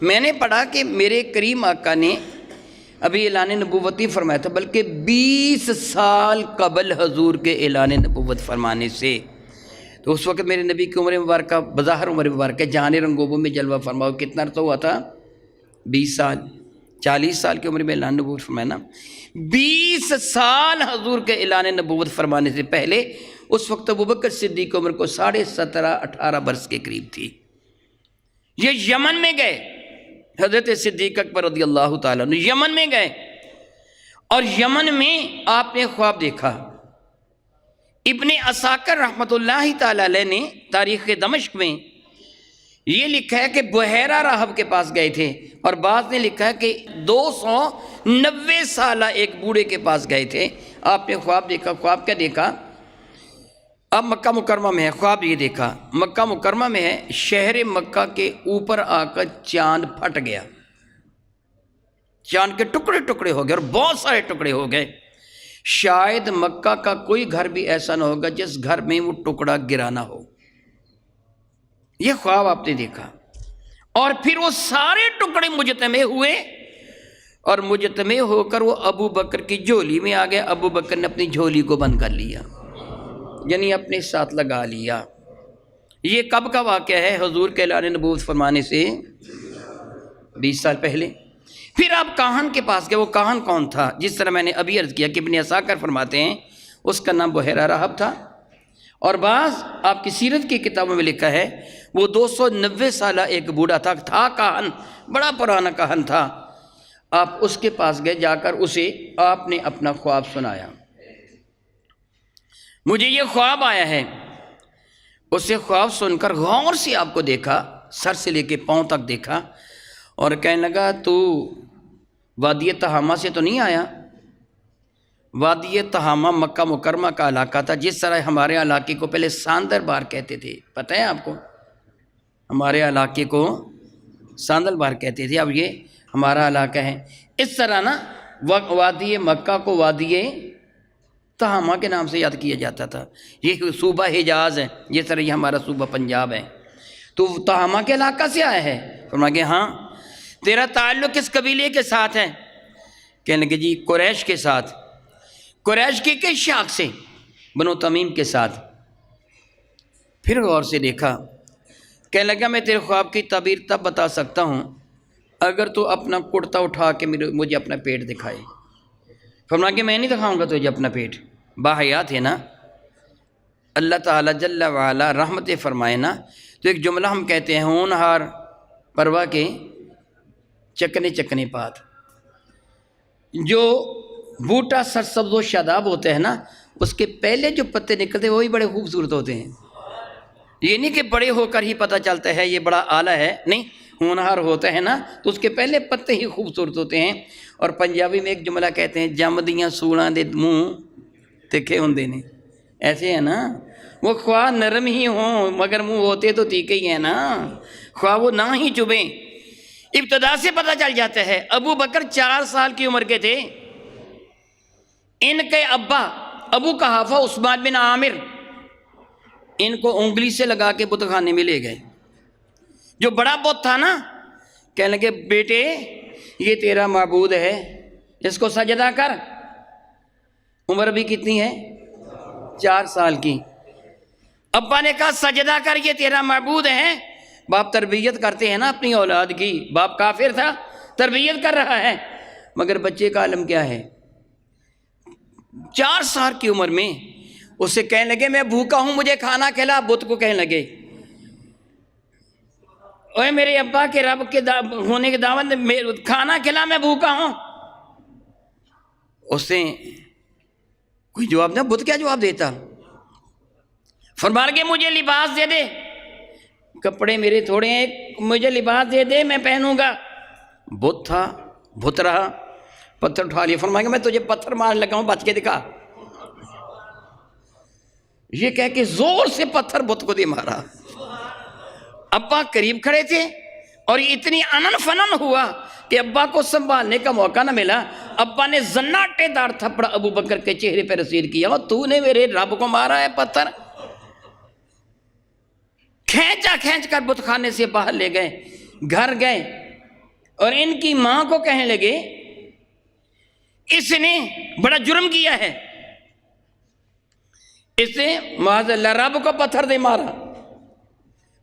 میں نے پڑھا کہ میرے کریم آقا نے ابھی اعلان نبوت نہیں فرمایا تھا، بلکہ 20 سال قبل حضور کے اعلان نبوت فرمانے سے. تو اس وقت میرے نبی کی عمر مبارکہ بظاہر عمر مبارکہ جہان رنگوبوں میں جلوہ فرماؤ کتنا عرصہ ہوا تھا؟ 20 سال. 40 سال کی عمر میں اعلان نبوت فرمایا نا. 20 سال حضور کے اعلان نبوت فرمانے سے پہلے اس وقت ابوبکر صدیق کی عمر کو 17.5-18 برس کے قریب تھی. یہ یمن میں گئے، حضرت صدیق اکبر رضی اللہ تعالیٰ عنہ یمن میں گئے، اور یمن میں آپ نے خواب دیکھا. ابن عساکر رحمۃ اللہ تعالیٰ علیہ نے تاریخ دمشق میں یہ لکھا ہے کہ بحیرہ راہب کے پاس گئے تھے، اور بعض نے لکھا ہے کہ 290 سالہ ایک بوڑھے کے پاس گئے تھے. آپ نے خواب دیکھا. خواب کیا دیکھا؟ اب مکہ مکرمہ میں ہے. خواب یہ دیکھا مکہ مکرمہ میں ہے، شہر مکہ کے اوپر آ کر چاند پھٹ گیا، چاند کے ٹکڑے ٹکڑے ہو گئے، اور بہت سارے ٹکڑے ہو گئے. شاید مکہ کا کوئی گھر بھی ایسا نہ ہوگا جس گھر میں وہ ٹکڑا گرا نہ ہو. یہ خواب آپ نے دیکھا. اور پھر وہ سارے ٹکڑے مجتمع ہوئے، اور مجتمع ہو کر وہ ابو بکر کی جھولی میں آ گئے. ابو بکر نے اپنی جھولی کو بند کر لیا، یعنی اپنے ساتھ لگا لیا. یہ کب کا واقعہ ہے؟ حضور کے اعلان نبوت فرمانے سے 20 سال پہلے. پھر آپ کاہن کے پاس گئے. وہ کاہن کون تھا؟ جس طرح میں نے ابھی عرض کیا کہ ابن عساکر فرماتے ہیں اس کا نام بحیرہ راہب تھا، اور بعض آپ کی سیرت کی کتابوں میں لکھا ہے وہ 290 سالہ ایک بوڑھا تھا کاہن، بڑا پرانا کاہن تھا. آپ اس کے پاس گئے، جا کر اسے آپ نے اپنا خواب سنایا. مجھے یہ خواب آیا ہے. اسے خواب سن کر غور سے آپ کو دیکھا، سر سے لے کے پاؤں تک دیکھا، اور کہنے لگا تو وادی تہامہ سے تو نہیں آیا؟ وادی تہامہ مکہ مکرمہ کا علاقہ تھا. جس طرح ہمارے علاقے کو پہلے ساندر بار کہتے تھے، پتہ ہے آپ کو؟ ہمارے علاقے کو ساندل بار کہتے تھے، اب یہ ہمارا علاقہ ہے. اس طرح نا وادی مکہ کو وادی تہامہ کے نام سے یاد کیا جاتا تھا. یہ صوبہ حجاز ہے، جس طرح یہ ہمارا صوبہ پنجاب ہے. تو تہامہ کے علاقہ سے آیا ہے؟ فرمایا کہ ہاں. تیرا تعلق کس قبیلے کے ساتھ ہے؟ کہنے لگے جی قریش کے ساتھ. قریش کی کس شاخ سے؟ بنو تمیم کے ساتھ. پھر غور سے دیکھا، کہنے لگا میں تیرے خواب کی تعبیر تب بتا سکتا ہوں اگر تو اپنا کرتا اٹھا کے مجھے اپنا پیٹ دکھائے. فرمایا کہ میں نہیں دکھاؤں گا تجھے اپنا پیٹ. باحیات ہے نا اللہ تعالیٰ جل وعلا رحمت فرمائے نا. تو ایک جملہ ہم کہتے ہیں ہونہار پروا کے چکنے چکنے پات. جو بوٹا سرسبز و شاداب ہوتے ہیں نا، اس کے پہلے جو پتے نکلتے ہیں وہی بڑے خوبصورت ہوتے ہیں. یہ نہیں کہ بڑے ہو کر ہی پتہ چلتا ہے یہ بڑا آلہ ہے، نہیں، ہونہار ہوتا ہے نا تو اس کے پہلے پتے ہی خوبصورت ہوتے ہیں. اور پنجابی میں ایک جملہ کہتے ہیں جمدیاں سوڑاں دے منہ تکھے ہوندے نے. ایسے ہے نا، وہ خواہ نرم ہی ہوں مگر منہ ہوتے تو تیکھے ہی ہیں نا، خواہ وہ نہ ہی چبھیں. ابتدا سے پتہ چل جاتا ہے. ابو بکر 4 سال کی عمر کے تھے. ان کے ابا ابو قحافہ عثمان بن عامر ان کو انگلی سے لگا کے بت خانے میں لے گئے. جو بڑا بت تھا نا، کہنے لگے بیٹے یہ تیرا معبود ہے، اس کو سجدہ کر. عمر بھی کتنی ہے؟ 4 سال کی. ابا نے کہا سجدہ کر، یہ تیرا معبود ہے. باپ تربیت کرتے ہیں نا اپنی اولاد کی. باپ کافر تھا، تربیت کر رہا ہے، مگر بچے کا عالم کیا ہے؟ 4 سال کی عمر میں اسے کہنے لگے میں بھوکا ہوں مجھے کھانا کھلا. بت کو کہنے لگے اوے میرے ابا کے رب کے ہونے کے دعوت کھانا کھلا، میں بھوکا ہوں. اس نے کوئی جواب نہ، بت کیا جواب دیتا؟ فرما کے مجھے لباس دے دے، کپڑے میرے تھوڑے ہیں، مجھے لباس دے دے میں پہنوں گا. بت تھا، بت رہا. پتھر اٹھا لیا. فرمایا کہ میں تجھے پتھر مار لگا ہوں، بچ کے دکھا. یہ کہہ کے زور سے پتھر بت کو دے مارا. ابا قریب کھڑے تھے اور اتنی انن فنن ہوا کہ ابا کو سنبھالنے کا موقع نہ ملا. ابا نے زناٹے دار تھپڑ ابو بکر کے چہرے پہ رسید کیا. اور تو نے میرے رب کو مارا ہے پتھر. کھینچا کھینچ کر بت خانے سے باہر لے گئے. گھر گئے اور ان کی ماں کو کہنے لگے اس نے بڑا جرم کیا ہے، اس نے معاذ اللہ رب کو پتھر دے مارا۔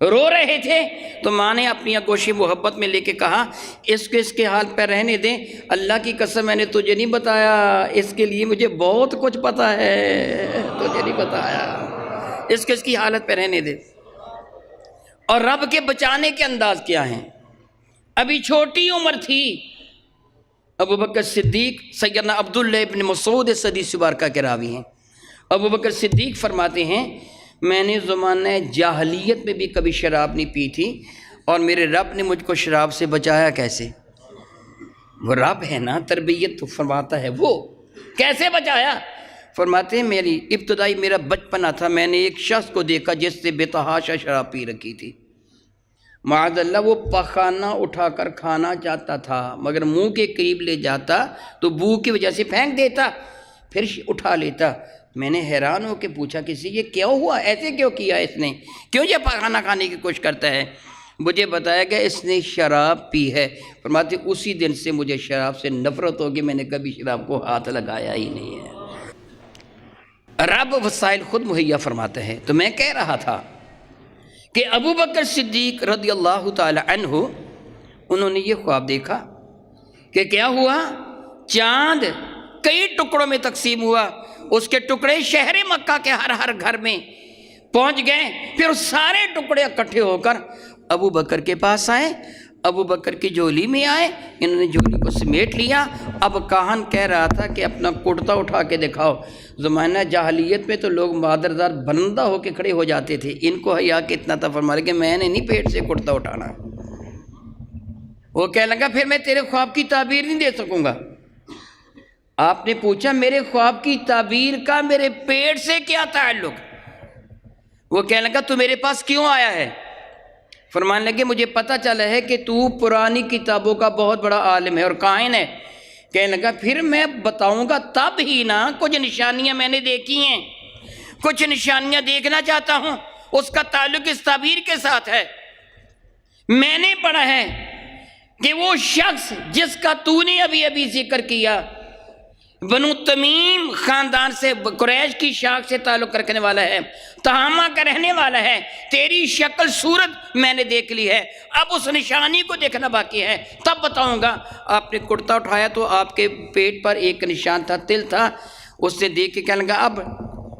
رو رہے تھے تو ماں نے اپنی آغوش محبت میں لے کے کہا اس کے حال پہ رہنے دیں، اللہ کی قسم میں نے تجھے نہیں بتایا، اس کے لیے مجھے بہت کچھ پتا ہے، تجھے نہیں بتایا، اس کی حالت پہ رہنے دے۔ اور رب کے بچانے کے انداز کیا ہیں؟ ابھی چھوٹی عمر تھی، ابو بکر صدیق، سیدنا عبداللہ ابن مسعود حدیث مبارکہ کے راوی ہیں، ابو بکر صدیق فرماتے ہیں میں نے زمانہ جاہلیت میں بھی کبھی شراب نہیں پی تھی، اور میرے رب نے مجھ کو شراب سے بچایا کیسے؟ وہ رب ہے نا، تربیت تو فرماتا ہے، وہ کیسے بچایا؟ فرماتے ہیں میری ابتدائی میرا بچپنا تھا، میں نے ایک شخص کو دیکھا جس سے بے تحاشا شراب پی رکھی تھی، معاذ اللہ وہ پخانہ اٹھا کر کھانا چاہتا تھا مگر منہ کے قریب لے جاتا تو بو کی وجہ سے پھینک دیتا، پھر اٹھا لیتا۔ میں نے حیران ہو کے پوچھا کسی یہ کیا ہوا، ایسے کیوں کیا اس نے، کیوں یہ پخانہ کھانے کی کوشش کرتا ہے؟ مجھے بتایا گیا اس نے شراب پی ہے۔ فرماتے اسی دن سے مجھے شراب سے نفرت ہوگی، میں نے کبھی شراب کو ہاتھ لگایا ہی نہیں ہے۔ رب وسائل خود مہیا فرماتا ہے۔ تو میں کہہ رہا تھا کہ ابو بکر صدیق رضی اللہ تعالی عنہ انہوں نے یہ خواب دیکھا کہ کیا ہوا، چاند کئی ٹکڑوں میں تقسیم ہوا، اس کے ٹکڑے شہر مکہ کے ہر گھر میں پہنچ گئے، پھر سارے ٹکڑے اکٹھے ہو کر ابو بکر کے پاس آئے، ابو بکر کی جھولی میں آئے، انہوں نے جھولی کو سمیٹ لیا۔ اب کاہن کہہ رہا تھا کہ اپنا کرتا اٹھا کے دکھاؤ۔ زمانہ جاہلیت میں تو لوگ مادردار بلندہ ہو کے کھڑے ہو جاتے تھے، ان کو حیا کتنا تھا، فرما کہ میں نے نہیں پیٹ سے کرتا اٹھانا۔ وہ کہنے لگا پھر میں تیرے خواب کی تعبیر نہیں دے سکوں گا۔ آپ نے پوچھا میرے خواب کی تعبیر کا میرے پیٹ سے کیا تعلق؟ وہ کہنے لگا تو میرے پاس کیوں آیا ہے؟ فرمانے لگے مجھے پتہ چلا ہے کہ تو پرانی کتابوں کا بہت بڑا عالم ہے اور کائن ہے۔ کہنے لگا پھر میں بتاؤں گا تب ہی نا، کچھ نشانیاں میں نے دیکھی ہیں، کچھ نشانیاں دیکھنا چاہتا ہوں، اس کا تعلق اس تعبیر کے ساتھ ہے۔ میں نے پڑھا ہے کہ وہ شخص جس کا تو نے ابھی ذکر کیا بنو تمیم خاندان سے، قریش کی شاخ سے تعلق رکھنے والا ہے، تہامہ کا رہنے والا ہے، تیری شکل صورت میں نے دیکھ لی ہے، اب اس نشانی کو دیکھنا باقی ہے، تب بتاؤں گا۔ آپ نے کرتا اٹھایا تو آپ کے پیٹ پر ایک نشان تھا، تل تھا، اس سے دیکھ کے کہنے لگا اب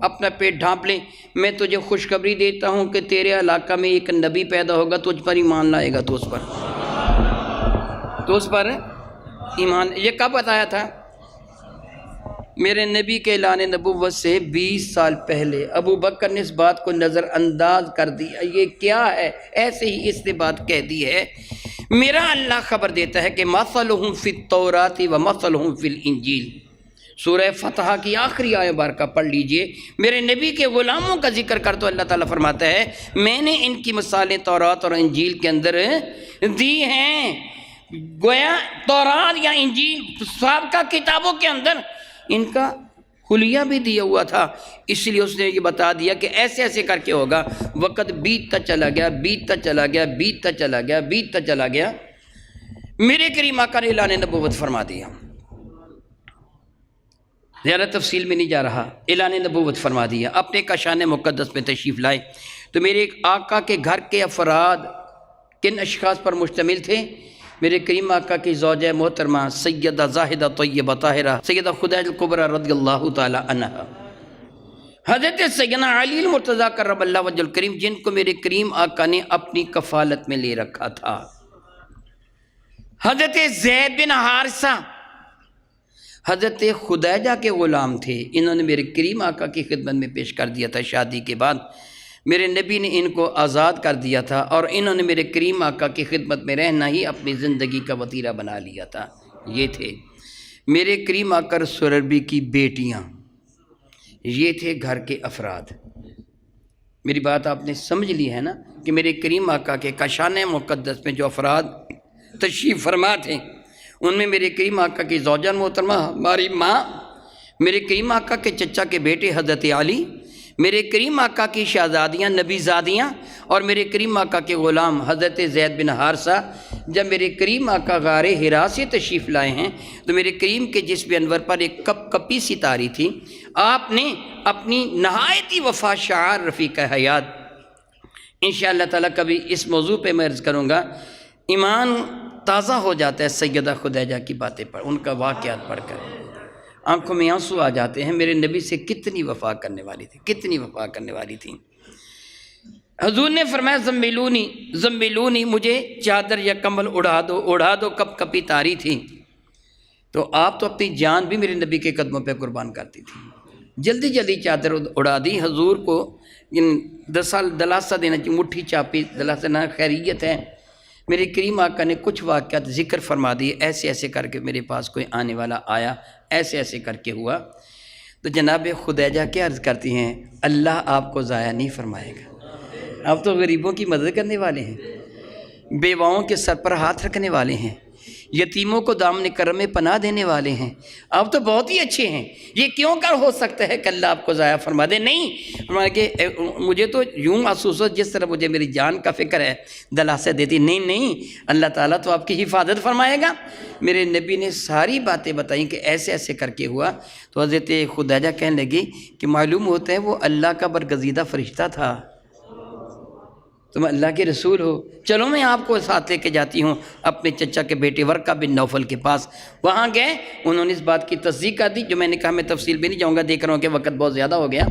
اپنا پیٹ ڈھانپ لیں، میں تجھے خوشخبری دیتا ہوں کہ تیرے علاقہ میں ایک نبی پیدا ہوگا، تجھ پر ایمان لائے گا، تو اس پر ایمان۔ یہ کب بتایا تھا؟ میرے نبی کے اعلان نبوت سے 20 سال پہلے ابو بکر نے اس بات کو نظر انداز کر دیا، یہ کیا ہے، ایسے ہی اس نے بات کہہ دی ہے۔ میرا اللہ خبر دیتا ہے کہ مثلہم فی التوراۃ و مثلہم فی الانجیل، سورہ فتح کی آخری آیت مبارکہ پڑھ لیجئے۔ میرے نبی کے غلاموں کا ذکر کر تو اللہ تعالیٰ فرماتا ہے میں نے ان کی مثالیں تورات اور انجیل کے اندر دی ہیں۔ گویا تورات یا انجیل سابقہ کتابوں کے اندر ان کا حلیہ بھی دیا ہوا تھا، اس لیے اس نے یہ بتا دیا کہ ایسے ایسے کر کے ہوگا۔ وقت بیتتا چلا گیا، بیتتا چلا گیا، بیتتا چلا گیا، بیتتا چلا گیا، میرے کریم آقا نے اعلان نبوت فرما دیا۔ زیادہ تفصیل میں نہیں جا رہا، اعلان نبوت فرما دیا، اپنے کاشان مقدس میں تشریف لائے تو میرے آقا کے گھر کے افراد کن اشخاص پر مشتمل تھے؟ میرے کریم آقا کی زوجہ محترمہ سیدہ زاہدہ طیبہ طاہرہ سیدہ خدیجہ الکبریٰ رضی اللہ تعالی عنہا، حضرت سیدنا علی المرتضیٰ کرم اللہ وجہ الکریم جن کو میرے کریم آقا نے اپنی کفالت میں لے رکھا تھا، حضرت زید بن حارثہ حضرت خدیجہ کے غلام تھے، انہوں نے میرے کریم آقا کی خدمت میں پیش کر دیا تھا۔ شادی کے بعد میرے نبی نے ان کو آزاد کر دیا تھا اور انہوں نے میرے کریم آقا کی خدمت میں رہنا ہی اپنی زندگی کا وتیرہ بنا لیا تھا۔ یہ تھے میرے کریم آقا رسول عربی کی بیٹیاں، یہ تھے گھر کے افراد۔ میری بات آپ نے سمجھ لی ہے نا کہ میرے کریم آقا کے کاشان مقدس میں جو افراد تشریف فرما تھے ان میں میرے کریم آقا کی زوجہ محترمہ ہماری ماں، میرے کریم آقا کے چچا کے بیٹے حضرت علی، میرے کریم آقا کی شہزادیاں نبی زادیاں اور میرے کریم آقا کے غلام حضرت زید بن حارثہ جب میرے کریم آقا غار حرا سے تشریف لائے ہیں تو میرے کریم کے جسم انور پر ایک کپ کپی سی تاری تھی. آپ نے اپنی نہایتی وفا شعار رفیق حیات، انشاءاللہ تعالیٰ کبھی اس موضوع پہ میں عرض کروں گا، ایمان تازہ ہو جاتا ہے سیدہ خدیجہ کی باتیں پڑھ، ان کا واقعات پڑھ کر آنکھوں میں آنسو آ جاتے ہیں. میرے نبی سے کتنی وفا کرنے والی تھی، کتنی وفا کرنے والی تھی. حضور نے فرمایا زملونی زملونی، مجھے چادر یا کمبل اڑا دو اڑا دو. کپ کپی تاری تھی تو آپ تو اپنی جان بھی میرے نبی کے قدموں پہ قربان کرتی تھی. جلدی جلدی چادر اڑا دی. حضور کو دلاسہ دینا چاہیے، مٹھی چاپی دلاسہ نہ خیریت ہے. میرے کریم آقا نے کچھ واقعات ذکر فرما دیے، ایسے ایسے کر کے میرے پاس کوئی آنے والا آیا، ایسے ایسے کر کے ہوا. تو جناب خدیجہ کیا عرض کرتی ہیں، اللہ آپ کو ضائع نہیں فرمائے گا. آپ تو غریبوں کی مدد کرنے والے ہیں، بیواؤں کے سر پر ہاتھ رکھنے والے ہیں، یتیموں کو دامن کرم میں پناہ دینے والے ہیں. آپ تو بہت ہی اچھے ہیں. یہ کیوں کر ہو سکتا ہے کہ اللہ آپ کو ضائع فرما دے؟ نہیں فرمایا کہ مجھے تو یوں محسوس ہو جس طرح مجھے میری جان کا فکر ہے، دلاسہ دیتی. نہیں نہیں، اللہ تعالیٰ تو آپ کی حفاظت فرمائے گا. میرے نبی نے ساری باتیں بتائیں کہ ایسے ایسے کر کے ہوا. تو حضرت خدیجہ کہنے لگی کہ معلوم ہوتا ہے وہ اللہ کا برگزیدہ فرشتہ تھا، تم اللہ کے رسول ہو، چلو میں آپ کو ساتھ لے کے جاتی ہوں اپنے چچا کے بیٹے ورقہ بن نوفل کے پاس. وہاں گئے، انہوں نے اس بات کی تصدیق کر دی جو میں نے کہا. میں تفصیل بھی نہیں جاؤں گا، دیکھ رہا ہوں کہ وقت بہت زیادہ ہو گیا.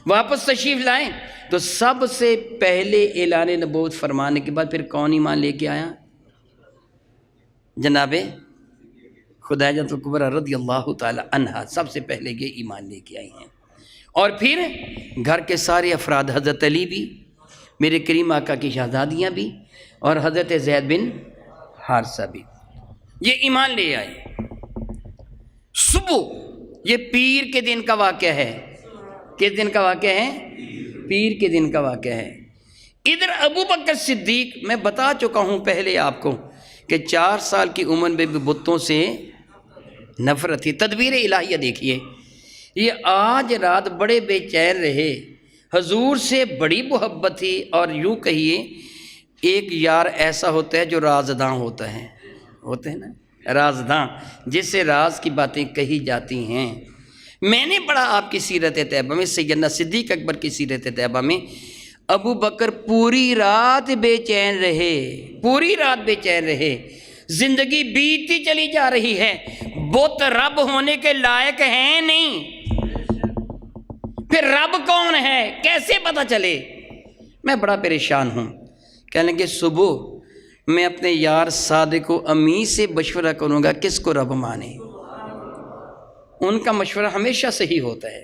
واپس تشریف لائیں تو سب سے پہلے اعلان نبوت فرمانے کے بعد پھر کون ایمان لے کے آیا؟ جناب خدیجہ کبریٰ رضی اللہ تعالی عنہا سب سے پہلے یہ ایمان لے کے آئی ہیں. اور پھر گھر کے سارے افراد، حضرت علی بھی، میرے کریم آقا کی شہزادیاں بھی، اور حضرت زید بن حارثہ بھی، یہ ایمان لے آئے. صبح، یہ پیر کے دن کا واقعہ ہے. کس دن کا واقعہ ہے؟ پیر کے دن کا واقعہ ہے. ادھر ابو بکر صدیق، میں بتا چکا ہوں پہلے آپ کو کہ 4 سال کی عمر میں بھی بتوں سے نفرت تھی. تدبیر الہیہ دیکھیے. یہ آج رات بڑے بے چین رہے، حضور سے بڑی محبت تھی. اور یوں کہیے ایک یار ایسا ہوتا ہے جو رازداں ہوتا ہے، ہوتے ہیں نا رازداں، جس سے راز کی باتیں کہی جاتی ہیں. میں نے پڑھا آپ کی سیرت طیبہ میں، سیدنا صدیق اکبر کی سیرت طیبہ میں، ابو بکر پوری رات بے چین رہے، پوری رات بے چین رہے. زندگی بیتتی چلی جا رہی ہے، بت رب ہونے کے لائق ہیں نہیں، پھر رب کون ہے کیسے پتہ چلے؟ میں بڑا پریشان ہوں. کہنے لگے صبح میں اپنے یار صادق و امی سے مشورہ کروں گا کس کو رب مانے. ان کا مشورہ ہمیشہ صحیح ہوتا ہے،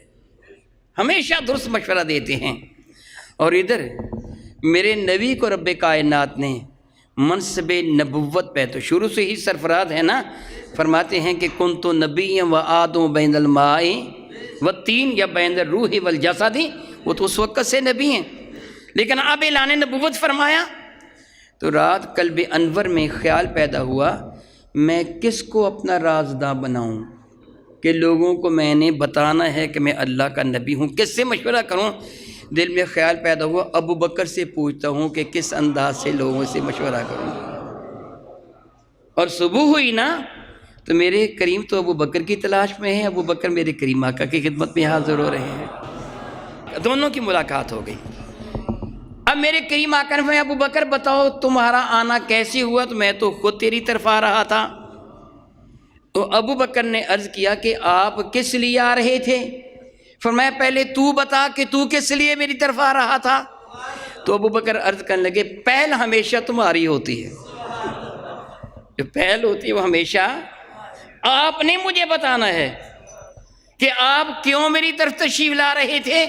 ہمیشہ درست مشورہ دیتے ہیں. اور ادھر میرے نبی کو رب کائنات نے منصب نبوت پہ تو شروع سے ہی سرفراز ہے نا. فرماتے ہیں کہ کنت نبی و آدم بین الماء والتین یا بین الروح والجسد. وہ تو اس وقت سے نبی ہیں، لیکن اب اعلان نبوت فرمایا تو رات قلب انور میں خیال پیدا ہوا میں کس کو اپنا رازداں بناؤں کہ لوگوں کو میں نے بتانا ہے کہ میں اللہ کا نبی ہوں. کس سے مشورہ کروں؟ دل میں خیال پیدا ہوا ابو بکر سے پوچھتا ہوں کہ کس انداز سے لوگوں سے مشورہ کروں. اور صبح ہوئی نا تو میرے کریم تو ابو بکر کی تلاش میں ہیں، ابو بکر میرے کریم آقا کی خدمت میں حاضر ہو رہے ہیں. دونوں کی ملاقات ہو گئی. اب میرے کریم آقا نے فرمایا ابو بکر بتاؤ تمہارا آنا کیسے ہوا؟ تو میں تو خود تیری طرف آ رہا تھا. تو ابو بکر نے عرض کیا کہ آپ کس لیے آ رہے تھے؟ فرمایا پہلے تو بتا کہ تو کس لیے میری طرف آ رہا تھا. تو ابو بکر عرض کرنے لگے پہل ہمیشہ تمہاری ہوتی ہے، جو پہل ہوتی ہے وہ ہمیشہ آپ نے مجھے بتانا ہے کہ آپ کیوں میری طرف تشریف لا رہے تھے.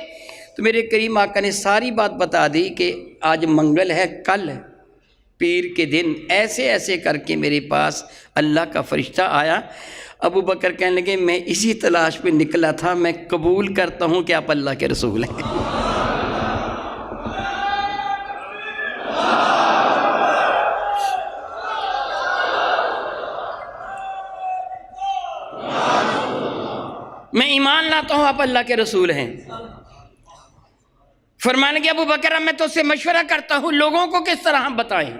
تو میرے کریم آقا نے ساری بات بتا دی کہ آج منگل ہے، کل پیر کے دن ایسے ایسے کر کے میرے پاس اللہ کا فرشتہ آیا. ابو بکر کہنے لگے میں اسی تلاش پہ نکلا تھا، میں قبول کرتا ہوں کہ آپ اللہ کے رسول ہیں. میں ایمان لاتا ہوں آپ اللہ کے رسول ہیں. فرمانے لگے ابو بکر میں تو سے مشورہ کرتا ہوں لوگوں کو کس طرح ہم بتائیں.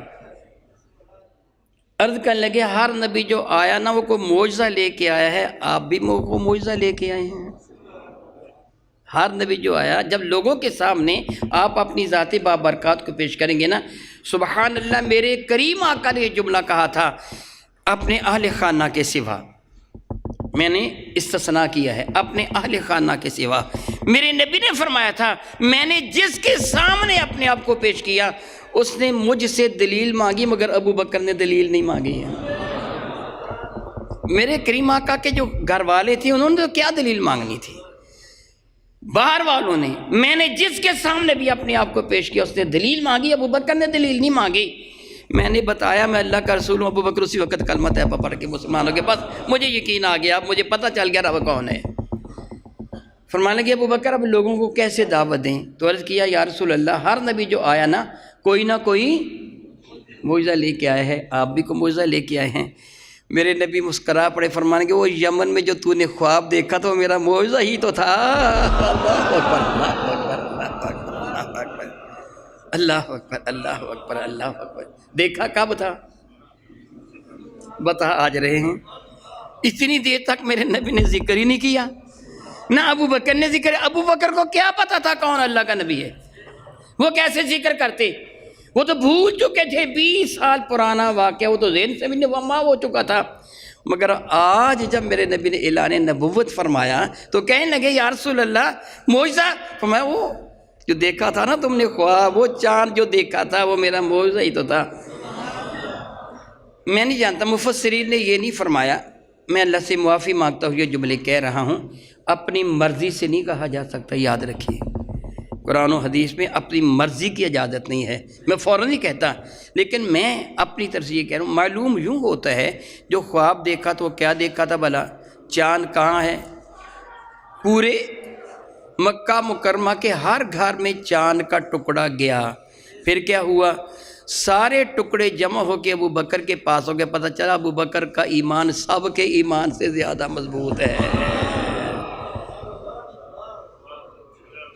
عرض کرنے لگے ہر نبی جو آیا نا وہ کوئی معجزہ لے کے آیا ہے، آپ بھی وہ معجزہ لے کے آئے ہیں. ہر نبی جو آیا جب لوگوں کے سامنے آپ اپنی ذاتی بابرکات کو پیش کریں گے نا، سبحان اللہ میرے کریم آقا نے یہ جملہ کہا تھا اپنے اہل خانہ کے سوا، میں نے استثناء کیا ہے اپنے اہل خانہ کے سوا. میرے نبی نے فرمایا تھا میں نے جس کے سامنے اپنے آپ کو پیش کیا اس نے مجھ سے دلیل مانگی مگر ابو بکر نے دلیل نہیں مانگی ہے. میرے کریم آقا کے جو گھر والے تھے انہوں نے تو کیا دلیل مانگنی تھی، باہر والوں نے. میں نے جس کے سامنے بھی اپنے آپ کو پیش کیا اس نے دلیل مانگی، ابو بکر نے دلیل نہیں مانگی. میں نے بتایا میں اللہ کا رسول ہوں. ابو بکر اسی وقت کلمہ طیبہ پڑھ کے مسلمانوں کے پاس مجھے یقین آ گیا، اب مجھے پتہ چل گیا رب کون ہے. فرمانے لگے ابو بکر اب لوگوں کو کیسے دعوت دیں؟ تو عرض کیا یا رسول اللہ ہر نبی جو آیا نا کوئی نہ کوئی معجزہ لے کے آئے ہیں، آپ بھی کوئی معجزہ لے کے آئے ہیں. میرے نبی مسکرا پڑے، فرمانے کہ وہ یمن میں جو تو نے خواب دیکھا تو میرا معجزہ ہی تو تھا. اللہ اکبر اللہ اکبر اللہ اکبر. دیکھا کب تھا بتا آج رہے ہیں. اتنی دیر تک میرے نبی نے ذکر ہی نہیں کیا، نہ ابو بکر نے ذکر. ابو بکر کو کیا پتا تھا کون اللہ کا نبی ہے، وہ کیسے ذکر کرتے؟ وہ تو بھول چکے تھے، 20 سال پرانا واقعہ وہ تو ذہن سے بھی نوما ہو چکا تھا. مگر آج جب میرے نبی نے اعلان نبوت فرمایا تو کہنے لگے یا رسول اللہ معجزہ. فرمایا وہ جو دیکھا تھا نا تم نے خواب، وہ چاند جو دیکھا تھا وہ میرا معجزہ ہی تو تھا. میں نہیں جانتا مفسرین نے یہ نہیں فرمایا، میں اللہ سے معافی مانگتا ہوں یہ جملے کہہ رہا ہوں. اپنی مرضی سے نہیں کہا جا سکتا، یاد رکھیے. قرآن و حدیث میں اپنی مرضی کی اجازت نہیں ہے. میں فوراً نہیں کہتا، لیکن میں اپنی طرف سے یہ کہہ رہا ہوں معلوم یوں ہوتا ہے جو خواب دیکھا تو وہ کیا دیکھا تھا بھلا؟ چاند کہاں ہے؟ پورے مکہ مکرمہ کے ہر گھر میں چاند کا ٹکڑا گیا. پھر کیا ہوا؟ سارے ٹکڑے جمع ہو کے ابو بکر کے پاس ہو گئے. پتہ چلا ابو بکر کا ایمان سب کے ایمان سے زیادہ مضبوط ہے.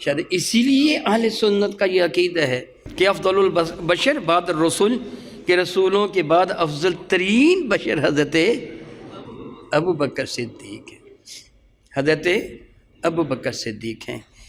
شاید اسی لیے اہل سنت کا یہ عقیدہ ہے کہ افضل البشر بعد الرسول، کہ رسولوں کے بعد افضل ترین بشر حضرت ابو بکر صدیق ہے. حضرت ابو بکر صدیق ہیں.